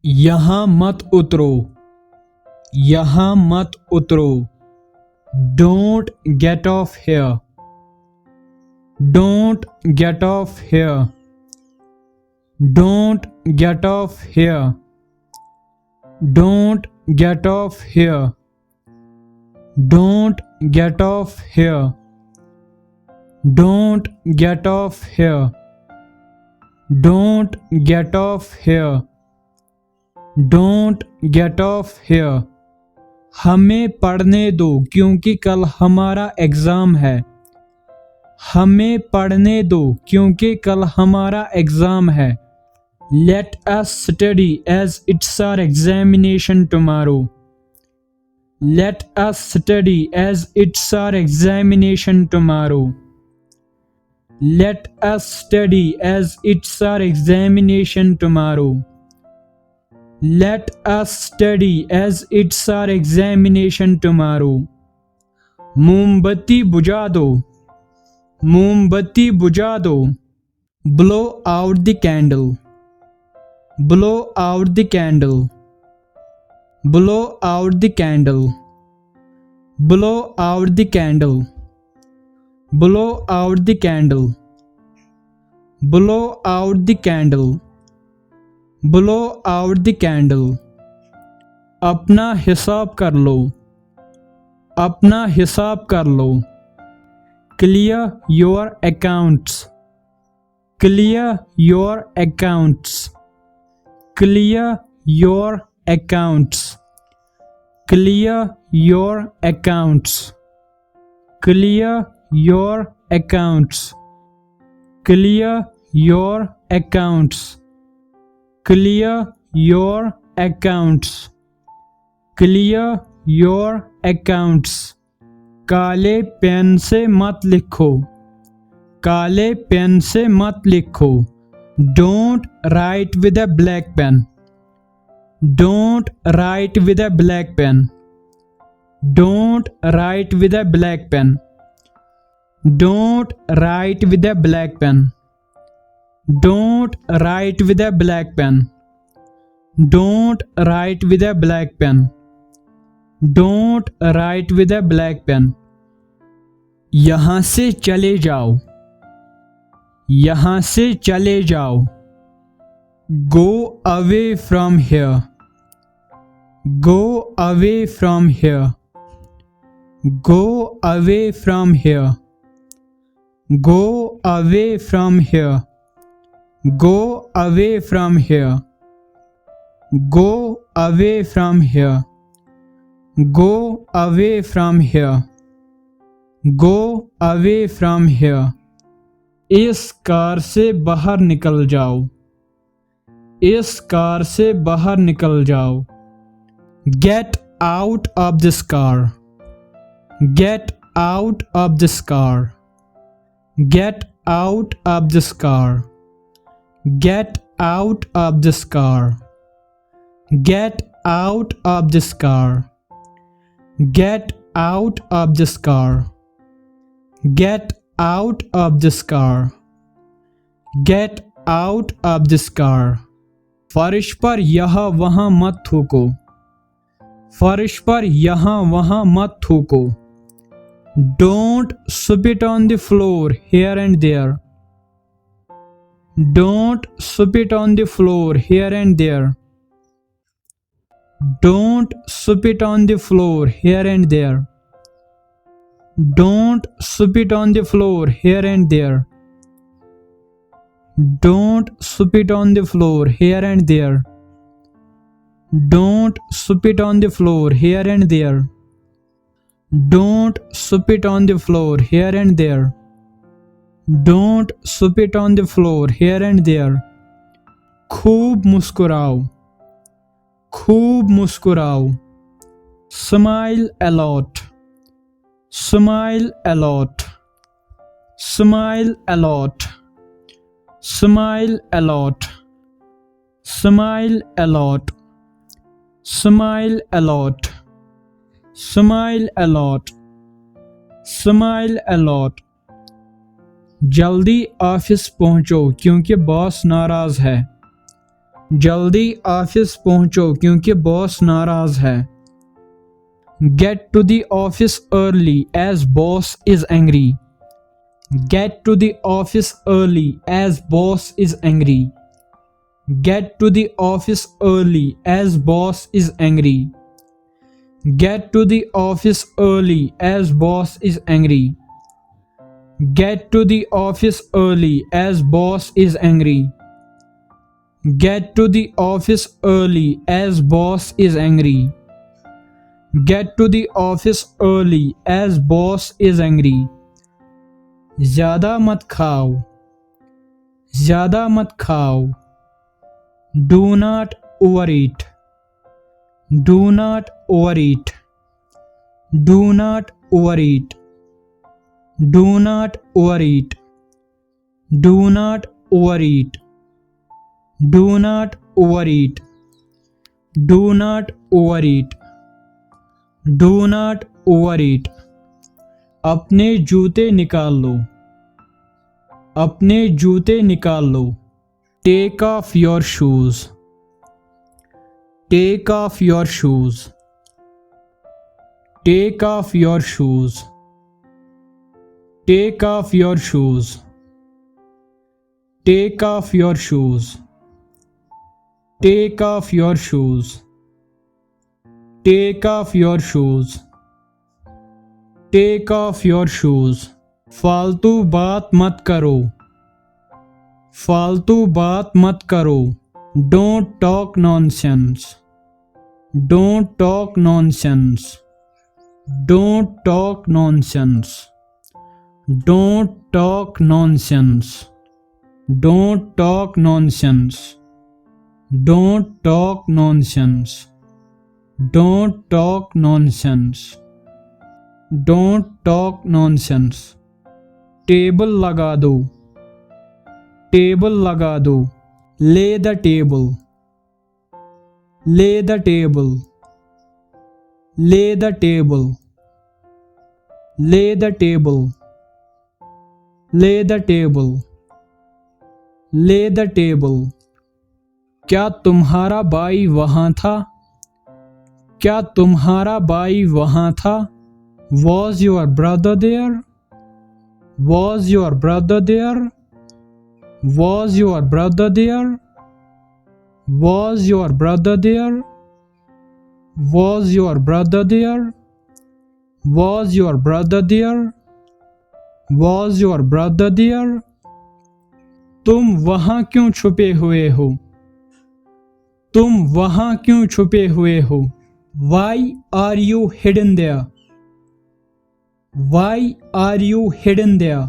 यहाँ मत उतरो, यहाँ मत उतरो। Don't get off here. Don't get off here. Don't get off here. Don't get off here. Don't get off here. Don't get off here. Don't get off here. Don't get off here. हमें पढ़ने दो क्योंकि कल हमारा exam है। हमें पढ़ने दो क्योंकि कल हमारा एग्ज़ाम है। Let us study as it's our examination tomorrow. Let us study as it's our examination tomorrow. Let us study as it's our examination tomorrow. Let us study as it's our examination tomorrow. मोमबत्ती बुझा दो, मोमबत्ती बुझा दो। Blow out the candle. Blow out the candle. Blow out the candle. Blow out the candle. Blow out the candle. Blow out the candle. Blow out the candle. अपना हिसाब कर लो, अपना हिसाब कर लो। Clear your accounts. Clear your accounts. Clear your accounts. Clear your accounts. Clear your accounts. Clear your accounts. Clear your accounts. Clear your accounts. काले pen से मत लिखो, काले पेन से मत लिखो। Don't write with a black pen. Don't write with a black pen. Don't write with a black pen. Don't write with a black pen. Don't write with a black pen. Don't write with a black pen. Don't write with a black pen. यहाँ से चले जाओ, यहाँ से चले जाओ। Go away from here. Go away from here. Go away from here. Go away from here. Go away from here. Go away from here. Go away from here. Go away from here. इस car से बाहर निकल जाओ, इस car से बाहर निकल जाओ। Get out of this car. Get out of this car. Get out of this car. Get out of this car. Get out of this car. Get out of this car. Get out of this car. Get out of this car. फर्श पर यहाँ वहाँ मत थूको, फर्श पर यहाँ वहाँ मत थूको। Don't spit on the floor here and there. Don't spit on the floor here and there. Don't spit on the floor here and there. Don't spit on the floor here and there. Don't spit on the floor here and there. Don't spit on the floor here and there. Don't spit on the floor here and there. Don't spit on the floor here and there. खूब मुस्कुराओ, खूब मुस्कुराओ। Smile a lot. Smile a lot. Smile a lot. Smile a lot. Smile a lot. Smile a lot. Smile a lot. Smile a lot. जल्दी office पहुंचो क्योंकि boss नाराज है। जल्दी office पहुंचो क्योंकि बॉस नाराज है। Get to the office early as boss is angry. Get to the office early as boss is angry. Get to the office early as boss is angry. Get to the office early as boss is angry. Get to the office early as boss is angry. Get to the office early as boss is angry. Get to the office early as boss is angry. ज़्यादा मत खाओ, ज़्यादा मत खाओ। Do not overeat. Do not overeat. Do not overeat. Do not overeat. Do not overeat. Do not overeat. Do not overeat. Do not overeat. अपने जूते निकाल लो, अपने जूते निकाल लो। Take off your shoes. Take off your shoes. Take off your shoes. Take off your shoes. Take off your shoes. Take off your shoes. Take off your shoes. Take off your shoes. फालतू बात मत करो, फालतू बात मत करो। Don't talk nonsense. Don't talk nonsense. Don't talk nonsense. Don't talk nonsense. Don't talk nonsense. Don't talk nonsense. Don't talk nonsense. Don't talk nonsense. Table लगा दो, टेबल लगा दो। Lay the table. Lay the table. Lay the table. Lay the table. Lay the table. Lay the table. क्या तुम्हारा भाई वहाँ था? क्या तुम्हारा भाई वहाँ था? Was your brother there? Was your brother there? Was your brother there? Was your brother there? Was your brother there? Was your brother there? Was your brother there? तुम वहाँ क्यों छुपे हुए हो? तुम वहाँ क्यों छुपे हुए हो? Why are you hidden there? Why are you hidden there?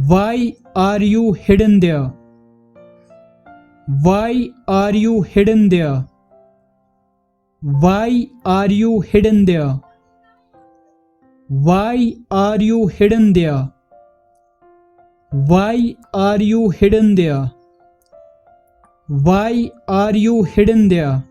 Why are you hidden there? Why are you hidden there? Why are you hidden there? Why are you hidden there? Why are you hidden there? Why are you hidden there?